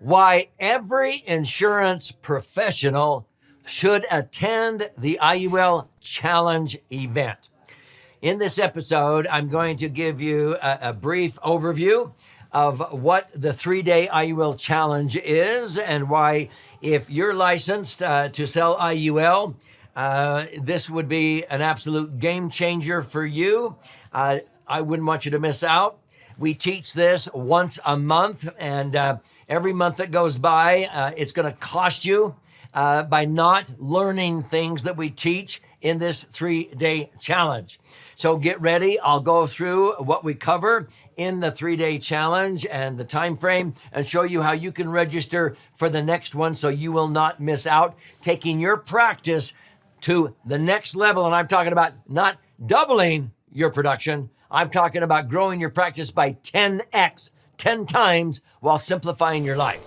Why every insurance professional should attend the IUL Challenge event. In this episode, I'm going to give you a brief overview of what the 3-day IUL Challenge is and why, if you're licensed to sell IUL, this would be an absolute game changer for you. I wouldn't want you to miss out. We teach this once a month, and every month that goes by, it's going to cost you by not learning things that we teach in this 3-day challenge. So get ready. I'll go through what we cover in the 3-day challenge and the time frame and show you how you can register for the next one so you will not miss out, taking your practice to the next level. And I'm talking about not doubling your production. I'm talking about growing your practice by 10x, 10 times, while simplifying your life.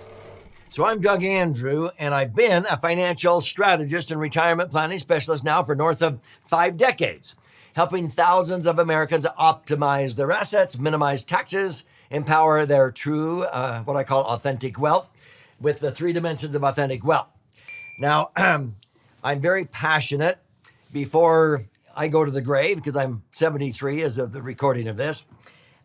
So I'm Doug Andrew, and I've been a financial strategist and retirement planning specialist now for north of 5 decades, helping thousands of Americans optimize their assets, minimize taxes, empower their true, what I call authentic wealth, with the 3 dimensions of authentic wealth. Now, I'm very passionate before I go to the grave, because I'm 73 as of the recording of this,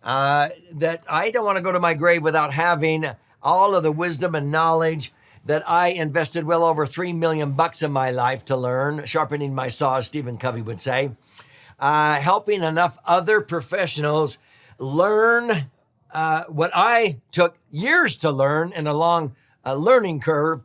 that I don't want to go to my grave without having all of the wisdom and knowledge that I invested well over $3 million in my life to learn, sharpening my saw, as Stephen Covey would say, helping enough other professionals learn what I took years to learn in a long learning curve,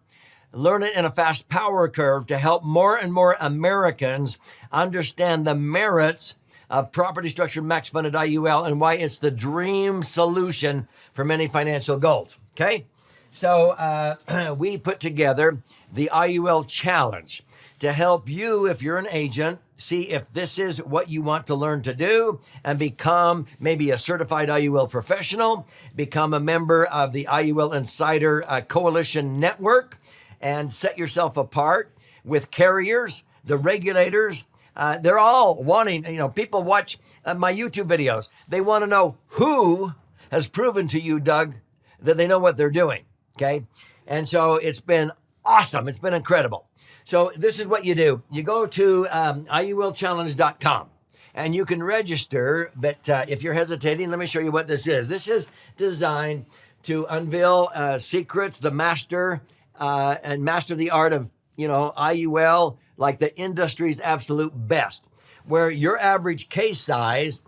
learn it in a fast power curve to help more and more Americans understand the merits of property structured max funded IUL and why it's the dream solution for many financial goals. Okay. So we put together the IUL Challenge to help you, if you're an agent, see if this is what you want to learn to do and become maybe a certified IUL professional, become a member of the IUL Insider Coalition Network, and set yourself apart with carriers, the regulators. They're all wanting, people watch my YouTube videos. They want to know who has proven to you, Doug, that they know what they're doing, okay? And so it's been awesome. It's been incredible. So this is what you do. You go to IULchallenge.com and you can register. But if you're hesitating, let me show you what this is. This is designed to unveil secrets, the master and master the art of, IUL, like the industry's absolute best, where your average case size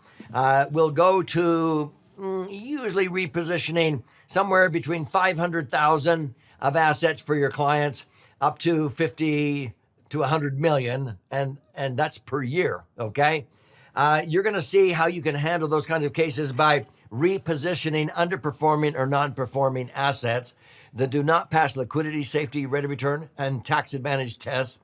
will go to usually repositioning somewhere between 500,000 of assets for your clients up to 50 to 100 million, and that's per year, okay? You're going to see how you can handle those kinds of cases by repositioning underperforming or non-performing assets that do not pass liquidity, safety, rate of return, and tax advantage tests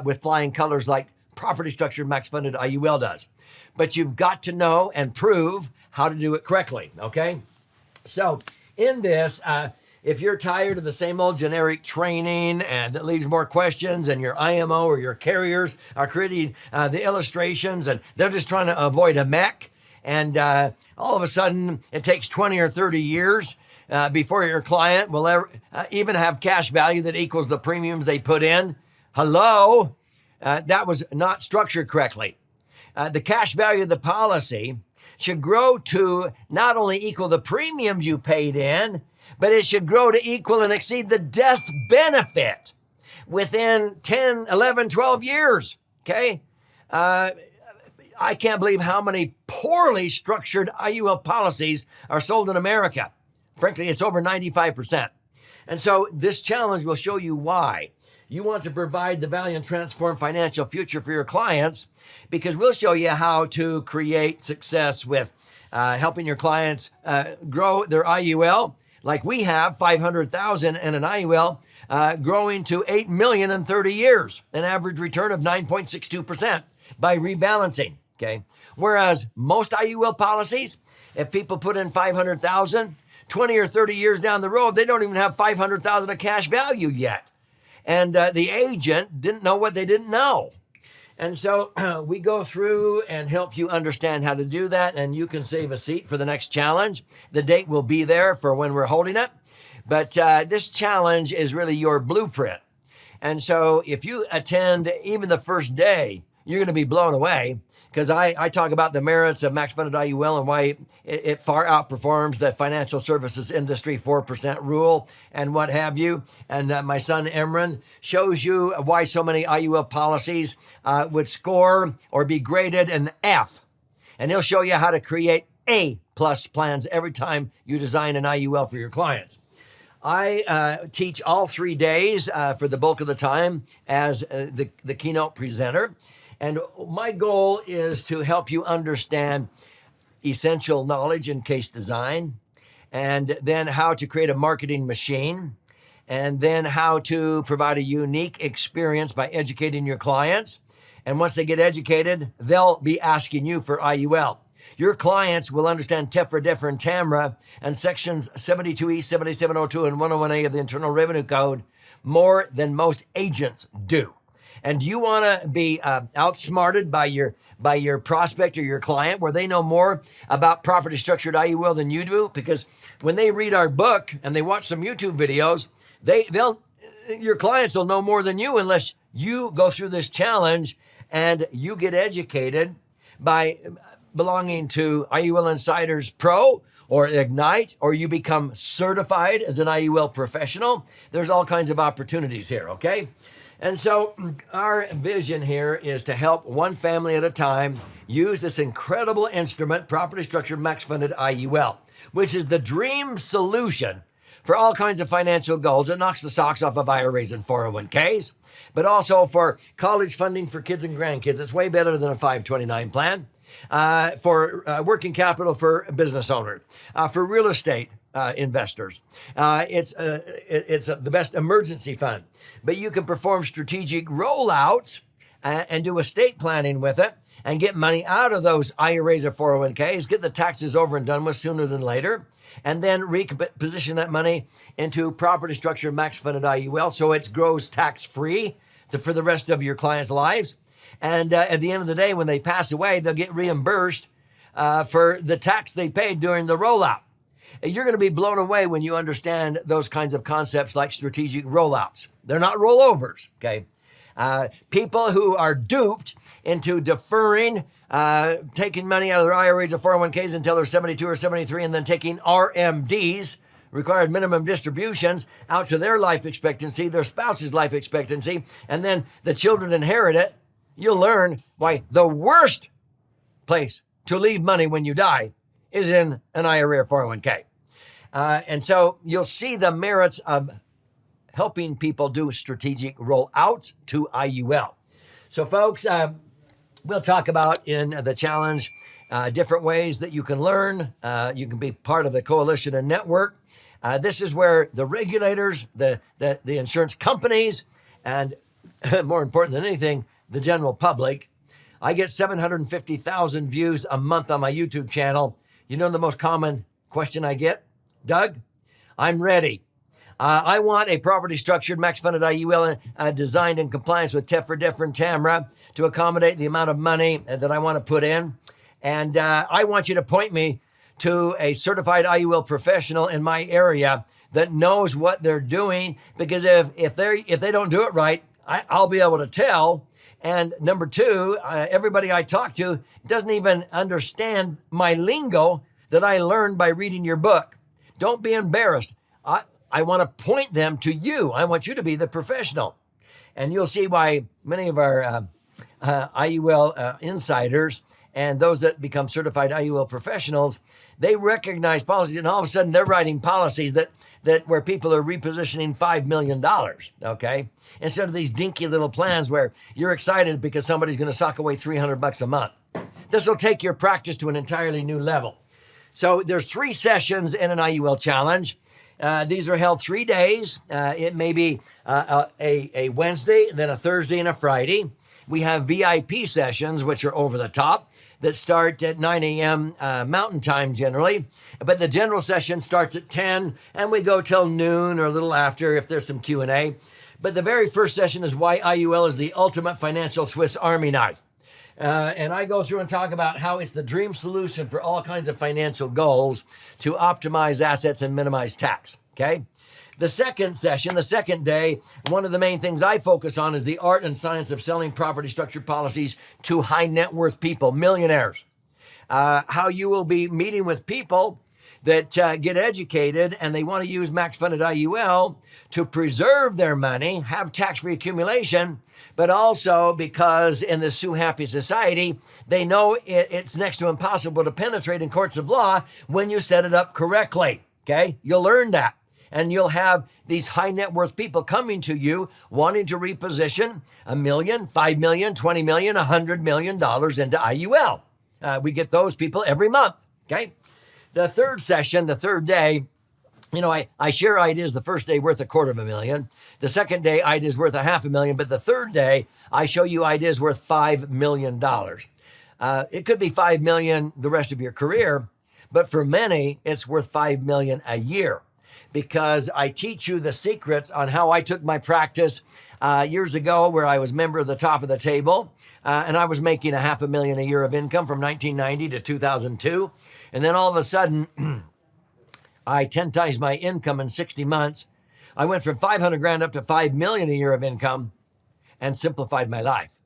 with flying colors like property structured max funded IUL does. But you've got to know and prove how to do it correctly, okay? So in this, if you're tired of the same old generic training and that leaves more questions, and your IMO or your carriers are creating the illustrations and they're just trying to avoid a mech, and all of a sudden it takes 20 or 30 years before your client will ever even have cash value that equals the premiums they put in. Hello? That was not structured correctly. The cash value of the policy should grow to not only equal the premiums you paid in, but it should grow to equal and exceed the death benefit within 10, 11, 12 years, okay? I can't believe how many poorly structured IUL policies are sold in America. Frankly, it's over 95%. And so this challenge will show you why you want to provide the value and transform financial future for your clients, because we'll show you how to create success with helping your clients grow their IUL, like we have 500,000 in an IUL, growing to 8 million in 30 years, an average return of 9.62% by rebalancing, okay? Whereas most IUL policies, if people put in 500,000, 20 or 30 years down the road, they don't even have 500,000 of cash value yet. And the agent didn't know what they didn't know. And so we go through and help you understand how to do that, and you can save a seat for the next challenge. The date will be there for when we're holding it. But this challenge is really your blueprint. And so if you attend even the first day, you're going to be blown away, because I talk about the merits of max funded IUL and why it far outperforms the financial services industry 4% rule and what have you. And my son Emran shows you why so many IUL policies would score or be graded an F. And he'll show you how to create A+ plans every time you design an IUL for your clients. I teach all 3 days for the bulk of the time as the keynote presenter. And my goal is to help you understand essential knowledge in case design, and then how to create a marketing machine, and then how to provide a unique experience by educating your clients. And once they get educated, they'll be asking you for IUL. Your clients will understand TEFRA, DEFRA, and TAMRA and sections 72E, 7702, and 101A of the Internal Revenue Code more than most agents do. And do you want to be outsmarted by your prospect or your client, where they know more about property structured IUL than you do? Because when they read our book and they watch some YouTube videos, your clients will know more than you, unless you go through this challenge and you get educated by belonging to IUL Insiders Pro or Ignite, or you become certified as an IUL professional. There's all kinds of opportunities here, okay? And so our vision here is to help one family at a time use this incredible instrument, property structured max funded IUL, which is the dream solution for all kinds of financial goals. It knocks the socks off of IRAs and 401ks, but also for college funding for kids and grandkids. It's way better than a 529 plan. For working capital for business owners, for real estate investors. It's the best emergency fund. But you can perform strategic rollouts and do estate planning with it and get money out of those IRAs or 401ks, get the taxes over and done with sooner than later, and then reposition that money into property structure max funded IUL so it grows tax-free for the rest of your clients' lives. And at the end of the day, when they pass away, they'll get reimbursed for the tax they paid during the rollout. You're going to be blown away when you understand those kinds of concepts like strategic rollouts. They're not rollovers, okay? People who are duped into deferring, taking money out of their IRAs or 401ks until they're 72 or 73, and then taking RMDs, required minimum distributions, out to their life expectancy, their spouse's life expectancy, and then the children inherit it. You'll learn why the worst place to leave money when you die is in an IRA or 401k. And so you'll see the merits of helping people do strategic rollout to IUL. So folks, we'll talk about in the challenge different ways that you can learn. You can be part of the coalition and network. This is where the regulators, the insurance companies, and more important than anything, the general public. I get 750,000 views a month on my YouTube channel. You know the most common question I get? Doug, I'm ready. I want a property structured max funded IUL designed in compliance with TEFRA, DEFRA, and TAMRA to accommodate the amount of money that I want to put in. And I want you to point me to a certified IUL professional in my area that knows what they're doing, because if they don't do it right, I'll be able to tell. And number two, everybody I talk to doesn't even understand my lingo that I learned by reading your book. Don't be embarrassed. I want to point them to you. I want you to be the professional. And you'll see why many of our IUL insiders and those that become certified IUL professionals, they recognize policies, and all of a sudden they're writing policies that where people are repositioning $5 million, okay? Instead of these dinky little plans where you're excited because somebody's going to sock away $300 a month. This will take your practice to an entirely new level. So there's 3 sessions in an IUL challenge. These are held 3 days. It may be a Wednesday, then a Thursday, and a Friday. We have VIP sessions, which are over the top, that start at 9 a.m. Mountain Time generally. But the general session starts at 10, and we go till noon or a little after if there's some Q&A. But the very first session is why IUL is the ultimate financial Swiss Army knife. And I go through and talk about how it's the dream solution for all kinds of financial goals to optimize assets and minimize tax, okay? The second session, the second day, one of the main things I focus on is the art and science of selling property structure policies to high net worth people, millionaires. How you will be meeting with people that get educated and they want to use max funded IUL to preserve their money, have tax-free accumulation, but also because in this sue happy society, they know it's next to impossible to penetrate in courts of law when you set it up correctly. Okay, you'll learn that. And you'll have these high net worth people coming to you wanting to reposition $1 million, $5 million, $20 million, $100 million into IUL. We get those people every month. Okay. The third session, the third day, I share ideas the first day worth $250,000. The second day, ideas worth $500,000. But the third day, I show you ideas worth $5 million. It could be $5 million the rest of your career, but for many, it's worth $5 million a year because I teach you the secrets on how I took my practice years ago where I was member of the top of the table and I was making $500,000 a year of income from 1990 to 2002. And then all of a sudden, I 10 times my income in 60 months. I went from $500,000 up to $5 million a year of income and simplified my life.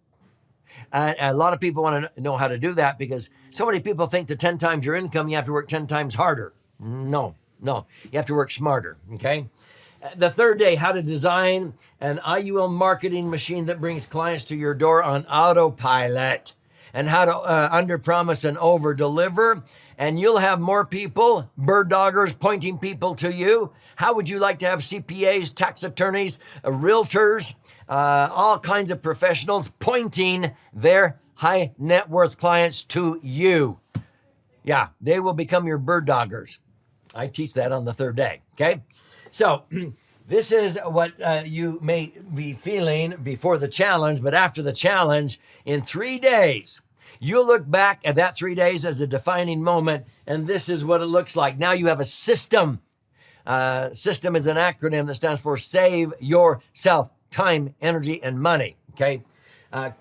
And a lot of people want to know how to do that because so many people think to 10 times your income, you have to work 10 times harder. No, you have to work smarter, okay? The third day, how to design an IUL marketing machine that brings clients to your door on autopilot and how to under-promise and over-deliver. And you'll have more people, bird doggers, pointing people to you. How would you like to have CPAs, tax attorneys, realtors, all kinds of professionals pointing their high net worth clients to you? Yeah, they will become your bird doggers. I teach that on the third day, okay? So this is what you may be feeling before the challenge, but after the challenge, in 3 days, you'll look back at that 3 days as a defining moment, and this is what it looks like. Now you have a system. System is an acronym that stands for Save Yourself Time, Energy, and Money, okay?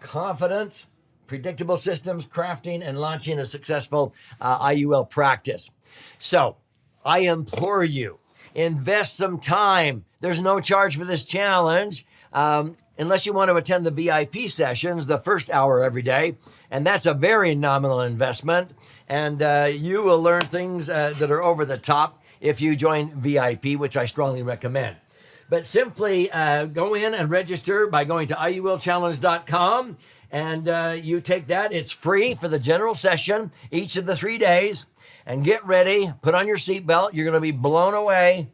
Confidence, predictable systems, crafting, and launching a successful IUL practice. So I implore you, invest some time. There's no charge for this challenge. Unless you want to attend the VIP sessions, the first hour every day. And that's a very nominal investment. And you will learn things that are over the top if you join VIP, which I strongly recommend. But simply go in and register by going to IULchallenge.com. And you take that. It's free for the general session each of the 3 days. And get ready. Put on your seatbelt. You're going to be blown away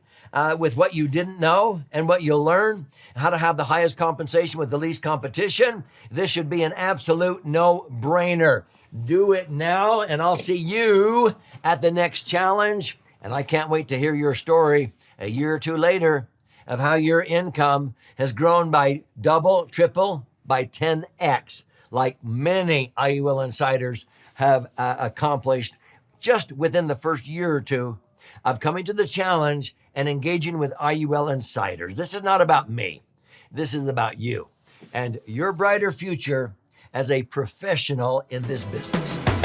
with what you didn't know and what you'll learn, how to have the highest compensation with the least competition. This should be an absolute no-brainer. Do it now, and I'll see you at the next challenge. And I can't wait to hear your story a year or two later of how your income has grown by double, triple, by 10x, like many IUL insiders have accomplished just within the first year or two of coming to the challenge and engaging with IUL insiders. This is not about me. This is about you and your brighter future as a professional in this business.